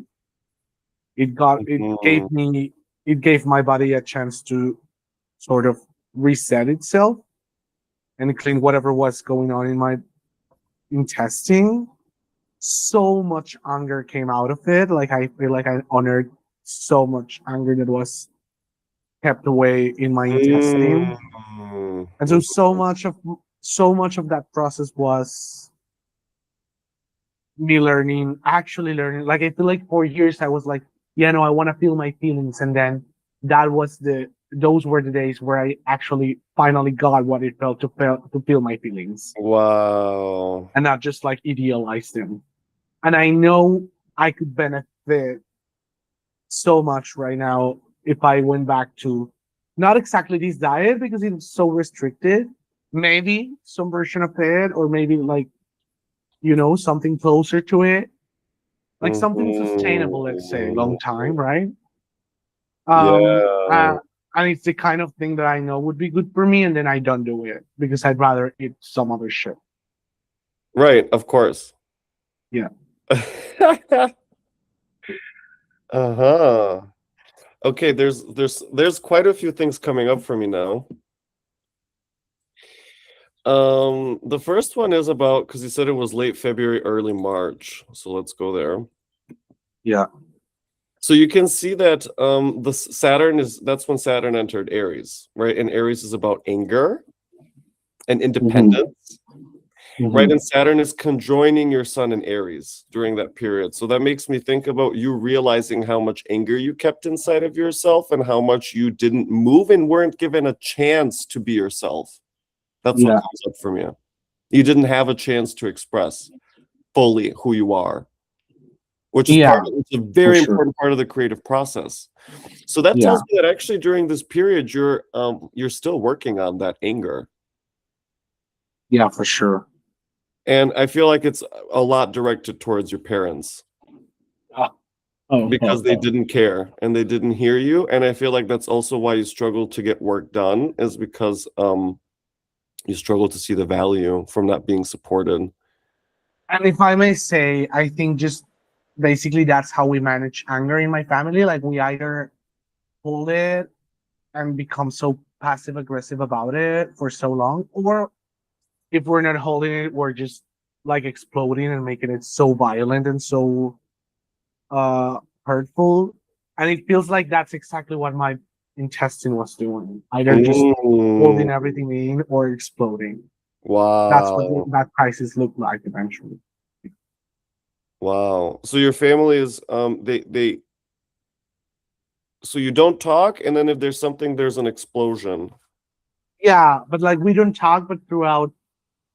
Mm-hmm. gave me, it gave my body a chance to sort of reset itself and clean whatever was going on in my intestine. So much anger came out of it. Like, I feel like I honored so much anger that was kept away in my intestine. And so, Mm-hmm. so much of that process was me learning, actually learning. Like, I feel like for years I was like, yeah, no, I want to feel my feelings. And then those were the days where I actually finally got what it felt to feel my feelings Wow. and not just like idealize them. And I know I could benefit so much right now if I went back to not exactly this diet because it's so restricted. Maybe some version of it, or maybe like, something closer to it, like something sustainable, let's say, long Mm-hmm. time, right? Um, Yeah. uh, and it's the kind of thing that I know would be good for me, and then I don't do it because I'd rather eat some other shit. Right, of course. Yeah. Uh-huh. Okay, there's quite a few things coming up for me now. The first one is about because you said it was late February, early March. So let's go there. Yeah. So you can see that the Saturn is that's when Saturn entered Aries, right? And Aries is about anger and Hmm. independence. Right, Hmm. and Saturn is conjoining your sun in Aries during that period. So that makes me think about you realizing how much anger you kept inside of yourself and how much you didn't move and weren't given a chance to be yourself. That's what Yeah. comes up for me. You didn't have a chance to express fully who you are. which is Yeah, it's a for very sure. important part of the creative process. So that tells Yeah, me that actually during this period you're still working on that anger. yeah, for sure. And I feel like it's a lot directed towards your parents Ah, oh, because oh, they oh. didn't care and they didn't hear you. And I feel like that's also why you struggle to get work done, is because you struggle to see the value from not being supported. And if I may say, I think just basically that's how we manage anger in my family. Like we either hold it and become so passive aggressive about it for so long, or if we're not holding it, we're just like exploding and making it so violent and so hurtful. And it feels like that's exactly what my intestine was doing, either just holding Mm, everything in or exploding. That's what wow. that crisis looked like eventually. Wow. So your family is they so you don't talk, and then if there's something, there's an explosion. Yeah, but like we don't talk, but throughout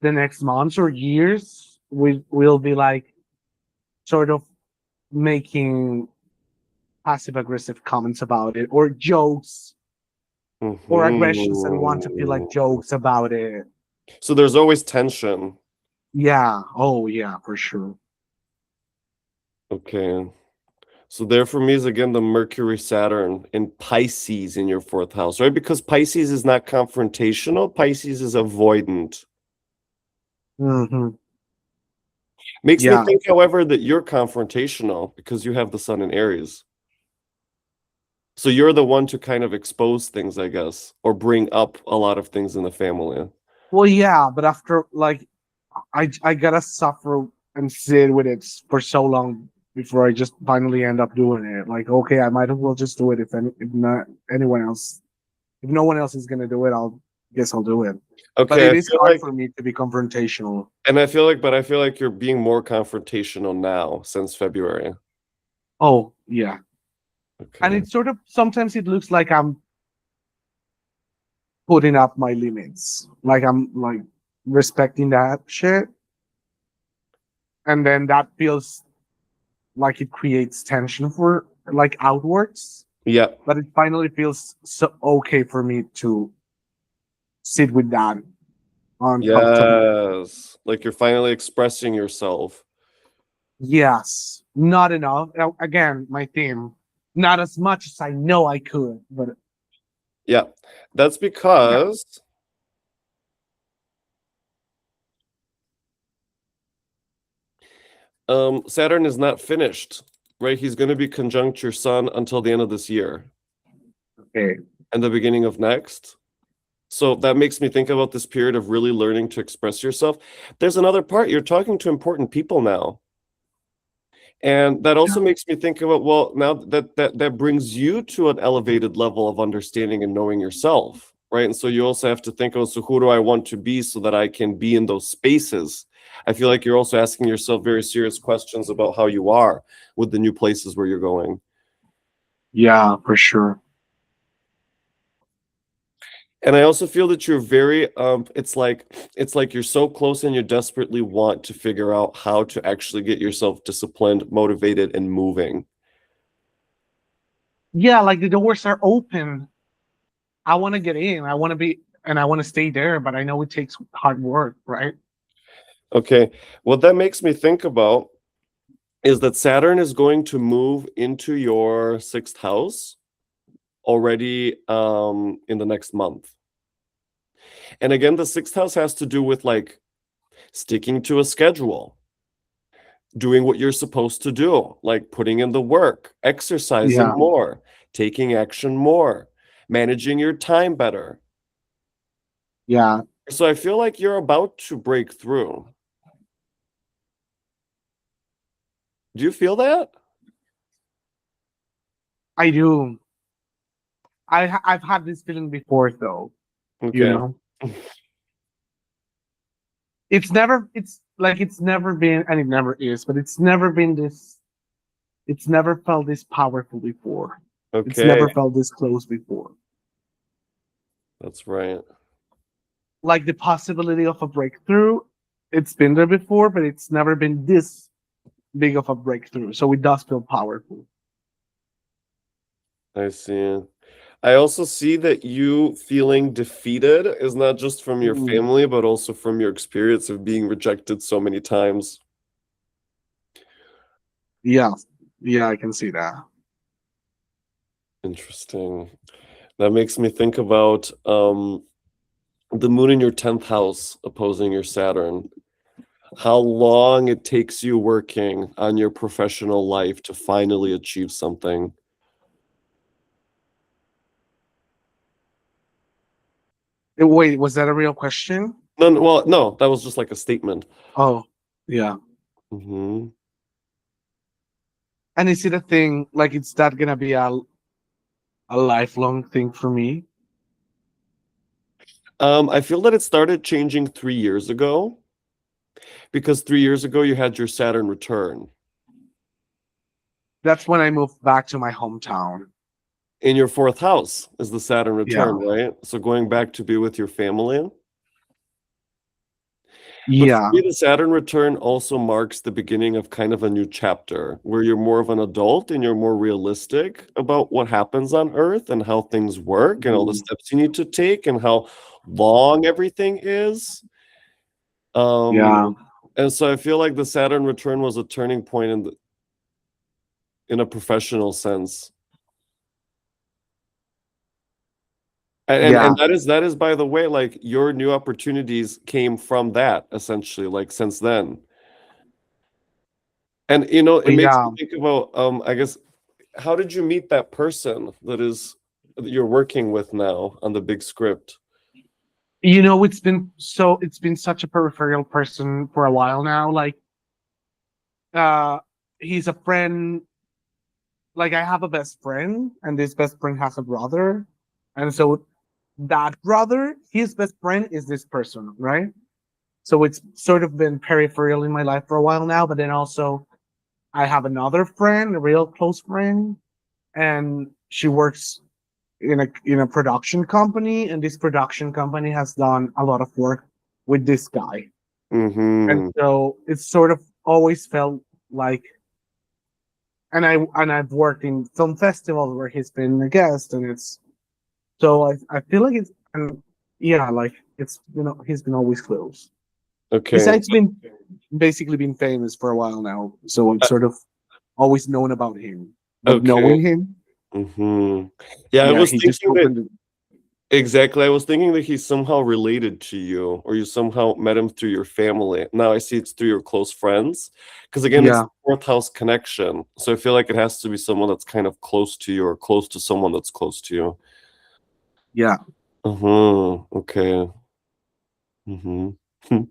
the next months or years, we will be like sort of making passive aggressive comments about it, or jokes, or aggressions that want to feel like Mhm. jokes about it. So there's always tension. Yeah. Oh yeah, for sure. Okay. So there for me is again the Mercury Saturn in Pisces in your fourth house, right? Because Pisces is not confrontational, Pisces is avoidant. Hmm. Makes me Yeah. think, however, that you're confrontational because you have the sun in Aries. So you're the one to kind of expose things, I guess, or bring up a lot of things in the family. Well, yeah, but after like I gotta suffer and sit with it for so long before I just finally end up doing it. Like, okay, I might as well just do it if not anyone else. If no one else is gonna do it, I'll guess I'll do it. But Okay, it I is feel hard like, for me to be confrontational. and I feel like, but I feel like you're being more confrontational now since February. Oh yeah, and Okay. it's sort of sometimes it looks like I'm putting up my limits, like I'm like respecting that shit, and then that feels like it creates tension for like outwards. Yeah. But it finally feels so okay for me to sit with that uncomfortable. Yes. Like you're finally expressing yourself. Yes, not enough. Again, my theme, not as much as I know I could, but Yeah. That's yeah, because Saturn is not finished, right? He's going to be conjunct your sun until the end of this year okay, and the beginning of next. So that makes me think about this period of really learning to express yourself. There's another part. You're talking to important people now. And that yeah, also makes me think about, well, now that brings you to an elevated level of understanding and knowing yourself, right? And so you also have to think of, so who do I want to be so that I can be in those spaces? I feel like you're also asking yourself very serious questions about how you are with the new places where you're going. yeah, for sure. And I also feel that you're very it's like you're so close and you desperately want to figure out how to actually get yourself disciplined, motivated, and moving. Yeah, like the doors are open. I want to get in. I want to be, and I want to stay there. But I know it takes hard work, right? Okay. What that makes me think about is that Saturn is going to move into your sixth house already in the next month. And again, the sixth house has to do with like sticking to a schedule, doing what you're supposed to do, like putting in the work, exercising Yeah, more, taking action more, managing your time better. yeah, So I feel like you're about to break through. Do you feel that? I do. I've had this feeling before, though. You Okay. know, it's like it's never been, and it never is, but it's never been this. It's never felt this powerful before. It's Okay. never felt this close before. That's right. Like the possibility of a breakthrough, it's been there before, but it's never been this. big of a breakthrough. So it does feel powerful. I see. I also see that you feeling defeated is not just from your Mm, family, but also from your experience of being rejected so many times. yeah, yeah, I can see that. Interesting. That makes me think about the moon in your 10th house opposing your Saturn. How long it takes you working on your professional life to finally achieve something. Wait, was that a real question? No, well, no, that was just like a statement. Oh, yeah. Hmm. And is it a thing like it's that gonna be a lifelong thing for me? I feel that it started changing 3 years ago because 3 years ago you had your Saturn return. That's when I moved back to my hometown. In your fourth house is the Saturn Yeah. return, right? So going back to be with your family. But for Yeah. me, the Saturn return also marks the beginning of kind of a new chapter where you're more of an adult and you're more realistic about what happens on Earth and how things work and all the Mhm. steps you need to take and how long everything is. Um, Yeah. and so I feel like the Saturn return was a turning point in a professional sense. And Yeah. that is by the way, like your new opportunities came from that essentially, like since then. And it makes me Yeah. think about I guess how did you meet that person that you're working with now on the big script? It's been such a peripheral person for a while now. Like uh he's a friend. Like I have a best friend, and this best friend has a brother. And so that brother, his best friend is this person, right? So it's sort of been peripheral in my life for a while now, but then also I have another friend, a real close friend, and she works in a production company, and this production company has done a lot of work with this guy. And Mm-hmm. so it's sort of always felt like, and I've worked in film festivals where he's been a guest, and it's so I feel like it's, and yeah, like it's, he's been always close. Okay. Besides being basically been famous for a while now, so I've Uh, sort of always known about him. But okay. knowing him, Mm-hmm. Yeah, I yeah, was he just thinking that opened it. exactly. I was thinking that he's somehow related to you, or you somehow met him through your family. Now I see it's through your close friends. Because again, it's Yeah, the fourth house connection. So I feel like it has to be someone that's kind of close to you or close to someone that's close to you. yeah, Uh-huh. Okay. Mm-hmm.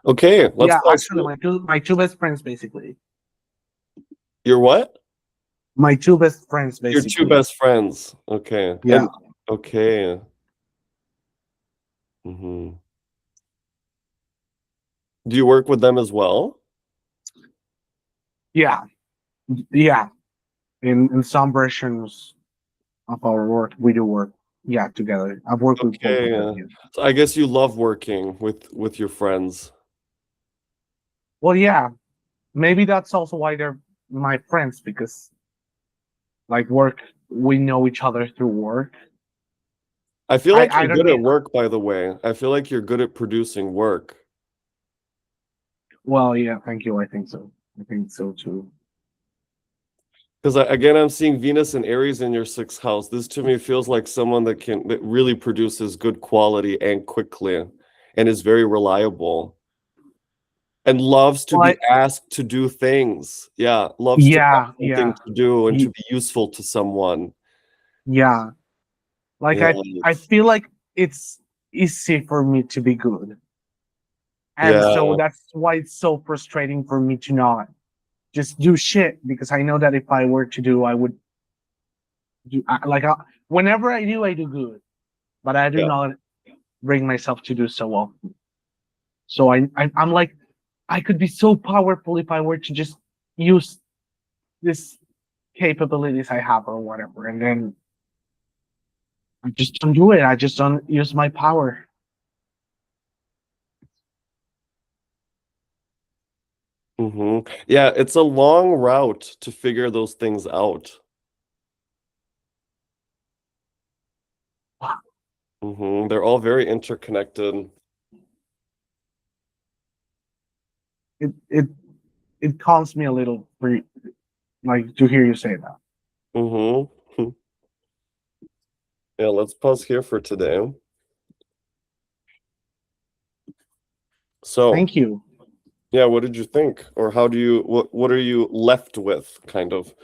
Okay, let's yeah. talk. Actually, my two best friends basically. Your what? My two best friends Your two basically. best friends. Okay. Yeah, And okay. Hmm. Do you work with them as well? yeah, yeah. In some versions of our work, we do work. Yeah, together. I've worked with both of Okay. them. Yeah. So I guess you love working with your friends. Well, yeah. Maybe that's also why they're my friends, because like work, we know each other through work. I feel like I you're don't good at need. work, by the way. I feel like you're good at producing work. Well, yeah. Thank you. I think so. I think so too. Because again, I'm seeing Venus and Aries in your sixth house. This to me feels like someone that really produces good quality and quickly and is very reliable. And loves to Well, be asked to do things. Yeah, loves to have yeah, something yeah, to do and to y- be useful to someone. yeah. Like Yeah, I feel like it's easy for me to be good, and so yeah, that's why it's so frustrating for me to not just do shit, because I know that if I were to do, I would do whenever I do good, but I do yeah. not bring myself to do so often. So I'm like, I could be so powerful if I were to just use this capabilities I have or whatever, and then I just don't do it. I just don't use my power. Yeah, it's a long route to figure those things out. They're all very interconnected. It it it calms me a little like to hear you say that. hmm Yeah, let's pause here for today. So, Thank you. yeah, what did you think? Or how do you what are you left with, kind of?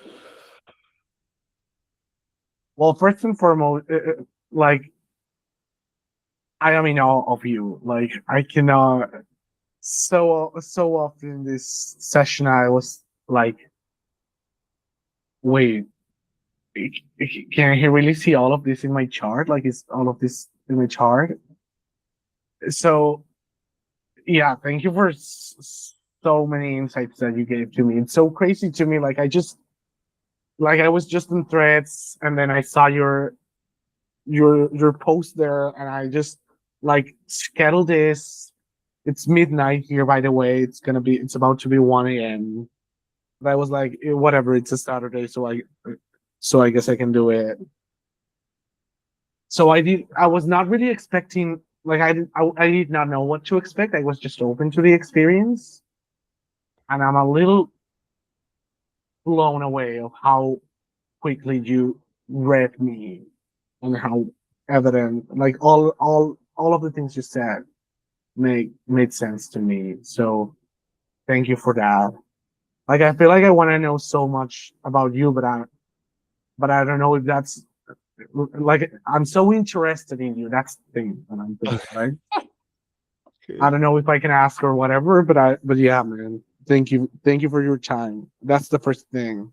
Well, first and foremost, like I am in awe of you. Like I cannot. So often in this session, I was like, wait, can he really see all of this in my chart? Like, is all of this in my chart? So yeah, thank you for so many insights that you gave to me. It's so crazy to me. Like I was just in threads, and then I saw your post there, and I just like schedule this. It's midnight here, by the way. It's about to be 1 a.m. But I was like, whatever. It's a Saturday, so I guess I can do it. So I did. I was not really expecting. Like I did not know what to expect. I was just open to the experience, and I'm a little blown away of how quickly you read me and how evident, like all of the things you said made sense to me. So thank you for that. Like I feel like I want to know so much about you, but I don't know if that's like I'm so interested in you. That's the thing that I'm thinking, right? I Okay. don't know if I can ask or whatever, but yeah, man. Thank you for your time. That's the first thing.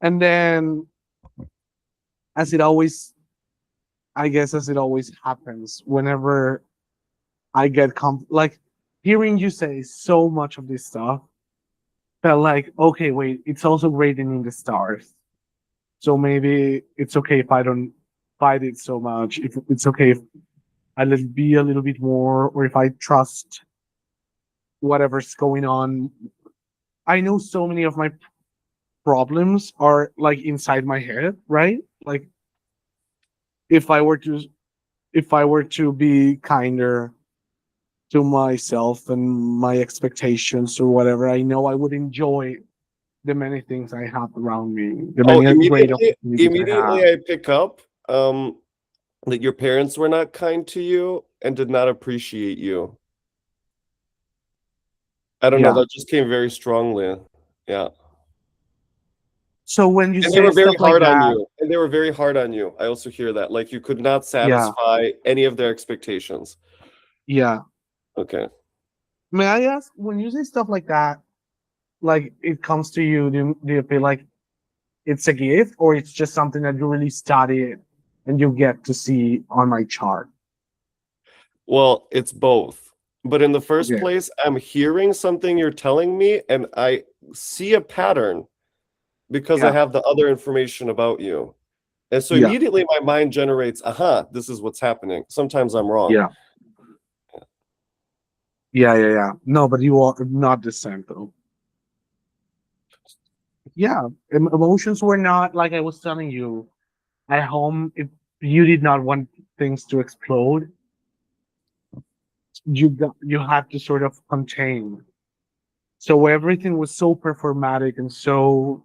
And then as it always I guess as it always happens, whenever I get like hearing you say so much of this stuff felt like, okay, wait, it's also written in the stars. So maybe it's okay if I don't fight it so much. If it's okay if I let it be a little bit more, or if I trust whatever's going on. I know so many of my problems are like inside my head, right? Like if I were to if I were to be kinder to myself and my expectations or whatever, I know I would enjoy the many things I have around me, the Oh, many great opportunities I immediately have. I pick up that your parents were not kind to you and did not appreciate you. I don't know, Yeah. that just came very strongly. Yeah. So when you And they say were very stuff like hard on that, you. And they were very hard on you. I also hear that. Like you could not yeah, satisfy any of their expectations. yeah. Okay. May I ask, when you say stuff like that, like it comes to you, do you feel like it's a gift or it's just something that you really study and you get to see on my chart? Well, it's both. But in the first Okay. place, I'm hearing something you're telling me, and I see a pattern because I Yeah. have the other information about you. And so Yeah. immediately my mind generates, aha, this is what's happening. Sometimes I'm wrong. Yeah. Yeah. Yeah. Yeah. No, but you are not the same though. Yeah. Emotions were not like I was telling you at home. If you did not want things to explode, you had to sort of contain. So everything was so performatic and so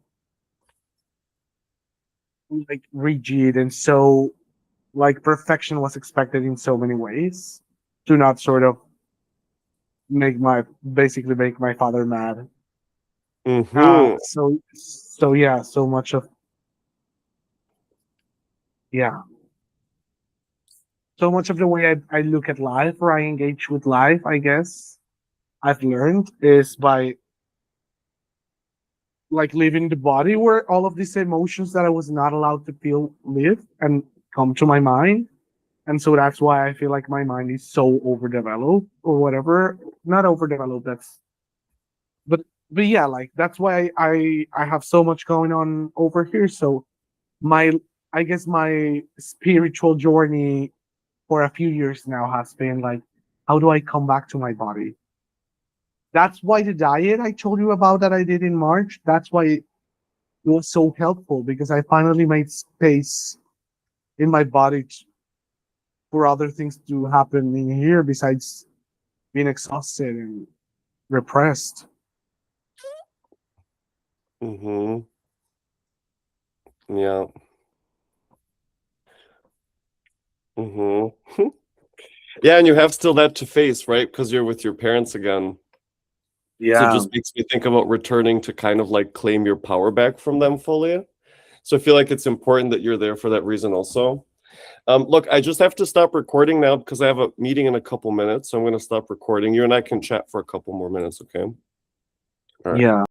like rigid and so like perfection was expected in so many ways to not sort of make my basically make my father mad. Mm-hmm. So yeah, so much of yeah, so much of the way I look at life or I engage with life, I guess I've learned is by like leaving the body where all of these emotions that I was not allowed to feel live and come to my mind. And so that's why I feel like my mind is so overdeveloped or whatever. Not overdeveloped, but but yeah, like that's why I have so much going on over here. So my I guess my spiritual journey for a few years now has been like, how do I come back to my body? That's why the diet I told you about that I did in March, that's why it was so helpful, because I finally made space in my body for other things to happen in here besides being exhausted and repressed. Mm-hmm. Yeah. Mm-hmm. Yeah, and you have still that to face, right? Because you're with your parents again. So it Yeah. just makes me think about returning to kind of like claim your power back from them fully. So I feel like it's important that you're there for that reason also. Look, I just have to stop recording now because I have a meeting in a couple minutes. So I'm going to stop recording. You and I can chat for a couple more minutes, okay? All right. Yeah.